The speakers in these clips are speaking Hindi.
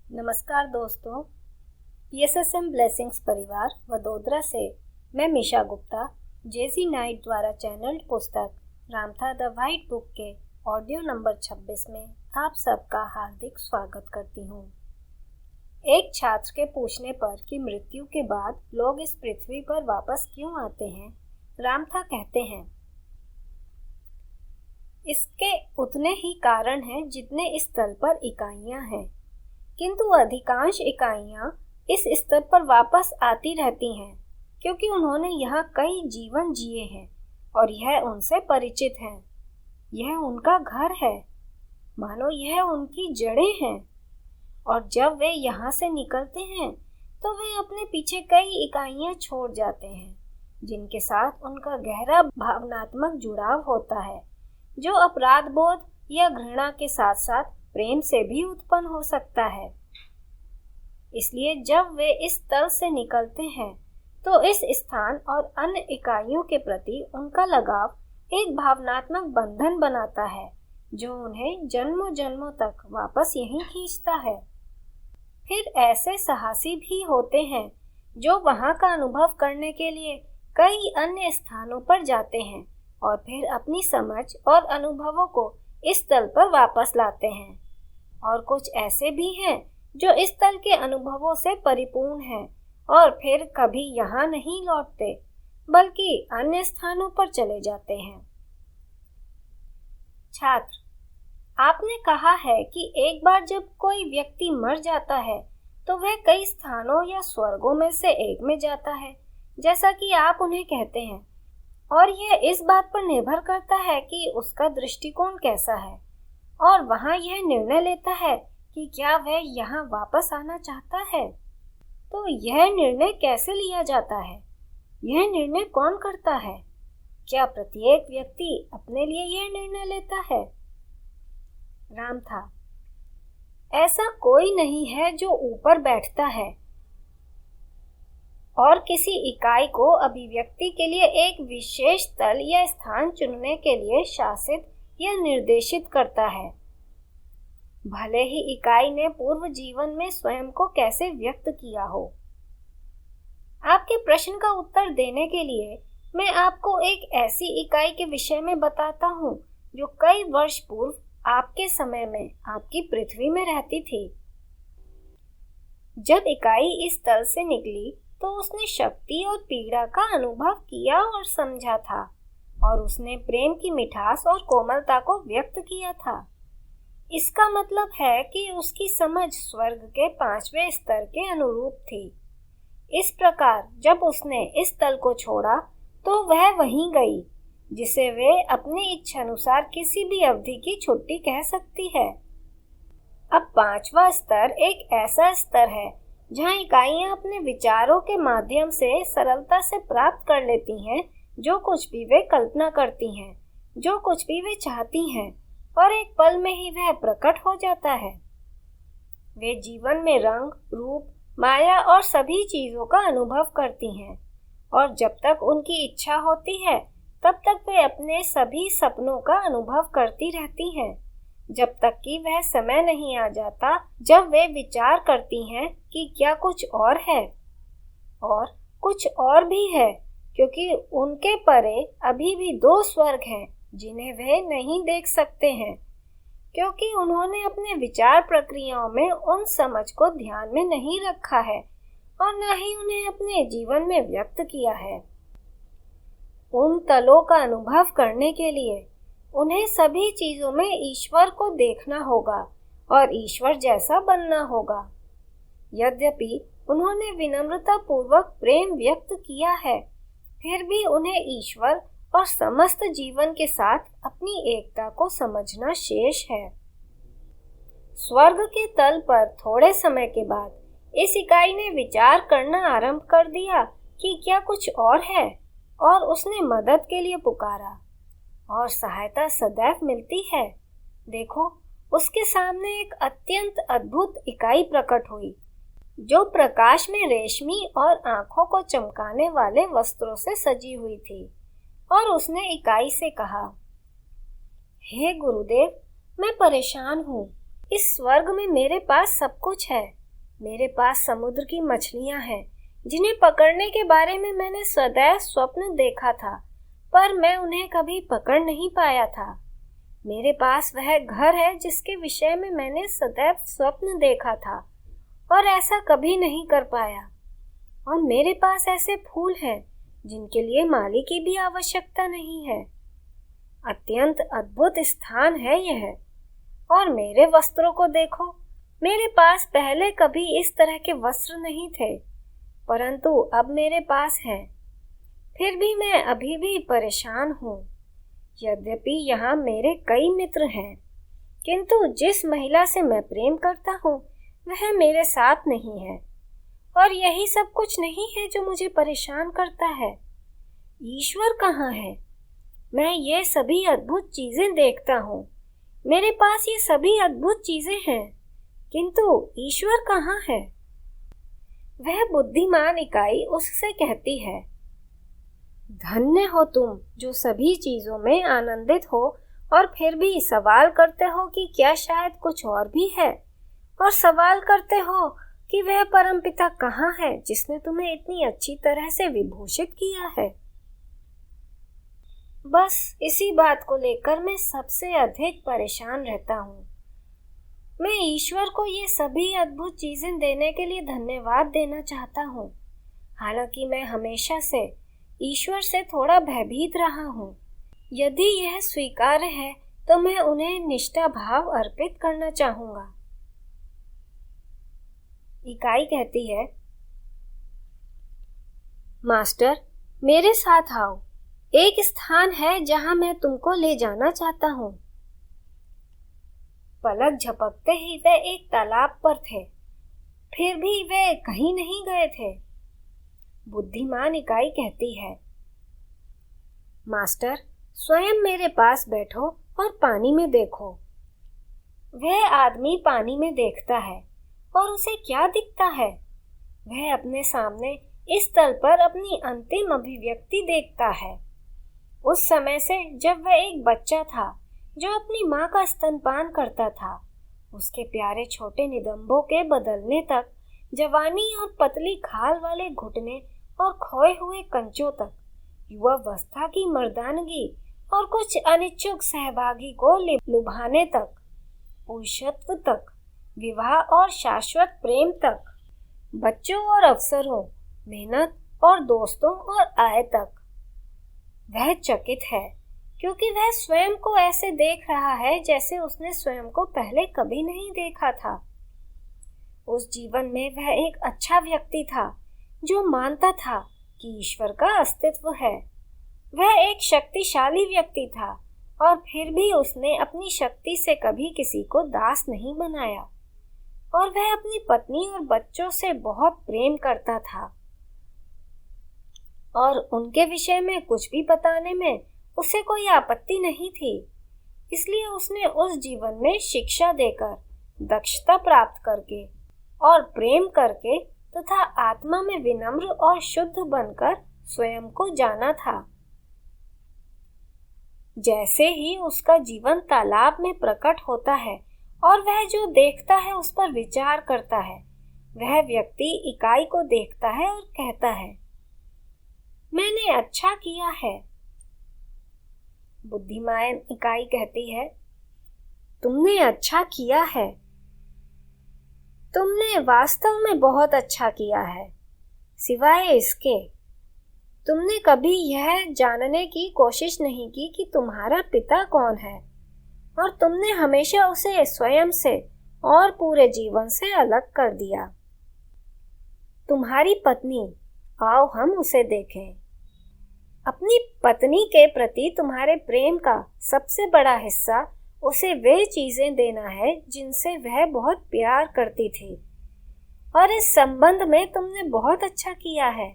नमस्कार दोस्तों, PSSM ब्लेसिंग्स परिवार वडोदरा से मैं मिशा गुप्ता जेसी नाइट द्वारा चैनल्ड पुस्तक रामथा द व्हाइट बुक के ऑडियो नंबर 26 में आप सबका हार्दिक स्वागत करती हूँ। एक छात्र के पूछने पर कि मृत्यु के बाद लोग इस पृथ्वी पर वापस क्यों आते हैं, रामथा कहते हैं, इसके उतने ही कारण हैं जितने इस तल पर इकाइयां हैं, किंतु अधिकांश इकाइयां इस स्तर पर वापस आती रहती हैं क्योंकि उन्होंने यहाँ कई जीवन जिए हैं और यह उनसे परिचित है। यह उनका घर है, मानो यह उनकी जड़ें हैं, और जब वे यहाँ से निकलते हैं तो वे अपने पीछे कई इकाइयां छोड़ जाते हैं जिनके साथ उनका गहरा भावनात्मक जुड़ाव होता है, जो अपराध बोध या घृणा के साथ साथ प्रेम से भी उत्पन्न हो सकता है। इसलिए जब वे इस तल से निकलते हैं तो इस स्थान और अन्य इकाइयों के प्रति उनका लगाव एक भावनात्मक बंधन बनाता है जो उन्हें जन्मों जन्मों तक वापस यहीं खींचता है। फिर ऐसे साहसी भी होते हैं जो वहां का अनुभव करने के लिए कई अन्य स्थानों पर जाते हैं और फिर अपनी समझ और अनुभवों को इस तल पर वापस लाते हैं, और कुछ ऐसे भी हैं जो इस तल के अनुभवों से परिपूर्ण हैं और फिर कभी यहाँ नहीं लौटते बल्कि अन्य स्थानों पर चले जाते हैं। छात्र, आपने कहा है कि एक बार जब कोई व्यक्ति मर जाता है तो वह कई स्थानों या स्वर्गों में से एक में जाता है, जैसा कि आप उन्हें कहते हैं, और यह इस बात पर निर्भर करता है कि उसका दृष्टिकोण कैसा है और वहां यह निर्णय लेता है कि क्या वह यहाँ वापस आना चाहता है। तो यह निर्णय कैसे लिया जाता है? यह निर्णय कौन करता है? क्या प्रत्येक व्यक्ति अपने लिए यह निर्णय लेता है? रामथा, ऐसा कोई नहीं है जो ऊपर बैठता है और किसी इकाई को अभिव्यक्ति के लिए एक विशेष तल या स्थान चुनने के लिए शासित या निर्देशित करता है, भले ही इकाई ने पूर्व जीवन में स्वयं को कैसे व्यक्त किया हो। आपके प्रश्न का उत्तर देने के लिए मैं आपको एक ऐसी इकाई के विषय में बताता हूँ जो कई वर्ष पूर्व आपके समय में आपकी पृथ्वी में रहती थी। जब इकाई इस तल से निकली तो उसने शक्ति और पीड़ा का अनुभव किया और समझा था, और उसने प्रेम की मिठास और कोमलता को व्यक्त किया था। इसका मतलब है कि उसकी समझ स्वर्ग के 5वें स्तर के अनुरूप थी। इस प्रकार जब उसने इस तल को छोड़ा तो वह वहीं गई जिसे वे अपनी इच्छानुसार किसी भी अवधि की छुट्टी कह सकती है। अब 5वां स्तर एक ऐसा स्तर है जहाँ इकाइयां अपने विचारों के माध्यम से सरलता से प्राप्त कर लेती हैं जो कुछ भी वे कल्पना करती हैं, जो कुछ भी वे चाहती हैं, और एक पल में ही वह प्रकट हो जाता है। वे जीवन में रंग, रूप, माया और सभी चीजों का अनुभव करती हैं, और जब तक उनकी इच्छा होती है तब तक वे अपने सभी सपनों का अनुभव करती रहती हैं, जब तक कि वह समय नहीं आ जाता जब वे विचार करती हैं कि क्या कुछ और है, और कुछ और भी है, क्योंकि उनके परे अभी भी 2 स्वर्ग हैं जिन्हें वे नहीं देख सकते हैं, क्योंकि उन्होंने अपने विचार प्रक्रियाओं में उन समझ को ध्यान में नहीं रखा है और न ही उन्हें अपने जीवन में व्यक्त किया है। उन तलों का अनुभव करने के लिए उन्हें सभी चीजों में ईश्वर को देखना होगा और ईश्वर जैसा बनना होगा। यद्यपि उन्होंने विनम्रता पूर्वक प्रेम व्यक्त किया है, फिर भी उन्हें ईश्वर और समस्त जीवन के साथ अपनी एकता को समझना शेष है। स्वर्ग के तल पर थोड़े समय के बाद इस इकाई ने विचार करना आरंभ कर दिया कि क्या कुछ और है, और उसने मदद के लिए पुकारा, और सहायता सदैव मिलती है। देखो, उसके सामने एक अत्यंत अद्भुत इकाई प्रकट हुई जो प्रकाश में रेशमी और आंखों को चमकाने वाले वस्त्रों से सजी हुई थी, और उसने इकाई से कहा, हे गुरुदेव, मैं परेशान हूँ। इस स्वर्ग में मेरे पास सब कुछ है, मेरे पास समुद्र की मछलियां हैं जिन्हें पकड़ने के बारे में मैंने सदैव स्वप्न देखा था, पर मैं उन्हें कभी पकड़ नहीं पाया था। मेरे पास वह घर है जिसके विषय में मैंने सदैव स्वप्न देखा था और ऐसा कभी नहीं कर पाया। और मेरे पास ऐसे फूल हैं जिनके लिए माली की भी आवश्यकता नहीं है। अत्यंत अद्भुत स्थान है यह। और मेरे वस्त्रों को देखो, मेरे पास पहले कभी इस तरह के वस्त्र नहीं थे, परंतु अब मेरे पास हैं। फिर भी मैं अभी भी परेशान हूँ। यद्यपि यहाँ मेरे कई मित्र हैं, किंतु जिस महिला से मैं प्रेम करता हूँ वह मेरे साथ नहीं है। और यही सब कुछ नहीं है जो मुझे परेशान करता है। ईश्वर कहाँ है? मैं ये सभी अद्भुत चीजें देखता हूँ, मेरे पास ये सभी अद्भुत चीजें हैं, किंतु ईश्वर कहाँ है? वह बुद्धिमान इकाई उससे कहती है, धन्य हो तुम जो सभी चीजों में आनंदित हो और फिर भी सवाल करते हो कि क्या शायद कुछ और भी है, और सवाल करते हो कि वह परमपिता कहाँ है जिसने तुम्हें इतनी अच्छी तरह से विभूषित किया है। बस इसी बात को लेकर मैं सबसे अधिक परेशान रहता हूँ। मैं ईश्वर को ये सभी अद्भुत चीजें देने के लिए धन्यवाद देना चाहता हूँ, हालांकि मैं हमेशा से ईश्वर से थोड़ा भयभीत रहा हूँ। यदि यह स्वीकार्य है तो मैं उन्हें निष्ठा भाव अर्पित करना चाहूंगा। इकाई कहती है, मास्टर मेरे साथ आओ, एक स्थान है जहां मैं तुमको ले जाना चाहता हूँ। पलक झपकते ही वे एक तालाब पर थे, फिर भी वे कहीं नहीं गए थे। बुद्धिमान इकाई कहती है, मास्टर स्वयं मेरे पास बैठो और पानी में देखो। वह आदमी पानी में देखता है और उसे क्या दिखता है? वह अपने सामने इस तल पर अपनी अंतिम अभिव्यक्ति देखता है। उस समय से जब वह एक बच्चा था जो अपनी माँ का स्तनपान करता था, उसके प्यारे छोटे निदंबों के बदलने तक, जवानी और पतली खाल वाले घुटने और खोए हुए कंचों तक, युवावस्था की मर्दानगी और कुछ अनिच्छुक सहभागी को लुभाने तक, पुरुषत्व तक, विवाह और शाश्वत प्रेम तक, बच्चों और अवसरों, मेहनत और दोस्तों और आय तक। वह चकित है क्योंकि वह स्वयं को ऐसे देख रहा है जैसे उसने स्वयं को पहले कभी नहीं देखा था। उस जीवन में वह एक अच्छा व्यक्ति था जो मानता था कि ईश्वर का अस्तित्व है। वह एक शक्तिशाली व्यक्ति था और फिर भी उसने अपनी शक्ति से कभी किसी को दास नहीं बनाया, और वह अपनी पत्नी और बच्चों से बहुत प्रेम करता था और उनके विषय में कुछ भी बताने में उसे कोई आपत्ति नहीं थी। इसलिए उसने उस जीवन में शिक्षा देकर, दक्षता प्राप्त करके और प्रेम करके तथा आत्मा में विनम्र और शुद्ध बनकर स्वयं को जाना था। जैसे ही उसका जीवन तालाब में प्रकट होता है और वह जो देखता है उस पर विचार करता है, वह व्यक्ति इकाई को देखता है और कहता है, मैंने अच्छा किया है। बुद्धिमान इकाई कहती है, तुमने अच्छा किया है, तुमने वास्तव में बहुत अच्छा किया है। सिवाय इसके तुमने कभी यह जानने की कोशिश नहीं की कि तुम्हारा पिता कौन है, और तुमने हमेशा उसे स्वयं से और पूरे जीवन से अलग कर दिया। तुम्हारी पत्नी, आओ हम उसे देखें। अपनी पत्नी के प्रति तुम्हारे प्रेम का सबसे बड़ा हिस्सा उसे वे चीजें देना है जिनसे वह बहुत प्यार करती थी, और इस संबंध में तुमने बहुत अच्छा किया है।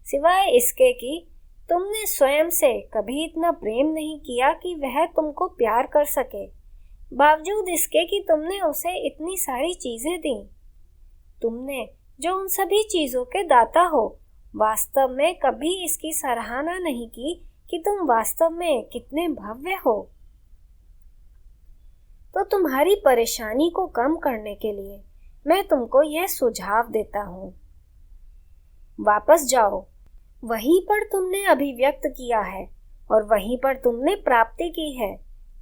सिवाय इसके कि तुमने स्वयं से कभी इतना प्रेम नहीं किया कि वह तुमको प्यार कर सके, बावजूद इसके कि तुमने उसे इतनी सारी चीजें दी। तुमने जो उन सभी चीजों के दाता हो, वास्तव में कभी इसकी सराहना नहीं की कि तुम वास्तव में कितने भव्य हो। तो तुम्हारी परेशानी को कम करने के लिए मैं तुमको यह सुझाव देता हूँ। वापस जाओ, वहीं पर तुमने अभिव्यक्त किया है और वहीं पर तुमने प्राप्ति की है,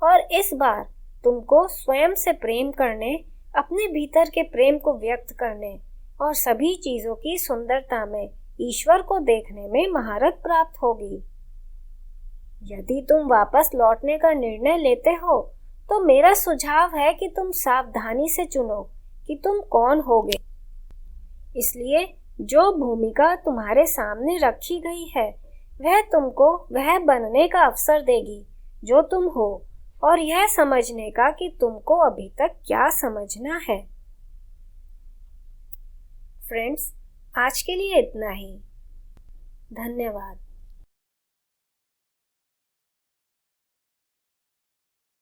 और इस बार तुमको स्वयं से प्रेम करने, अपने भीतर के प्रेम को व्यक्त करने और सभी चीजों की सुंदरता में ईश्वर को देखने में महारत प्राप्त होगी। यदि तुम वापस लौटने का निर्णय लेते हो तो मेरा सुझाव है कि तुम सावधानी से चुनो कि तुम कौन होगे। इसलिए जो भूमिका तुम्हारे सामने रखी गई है वह तुमको वह बनने का अवसर देगी जो तुम हो, और यह समझने का कि तुमको अभी तक क्या समझना है। फ्रेंड्स, आज के लिए इतना ही। धन्यवाद।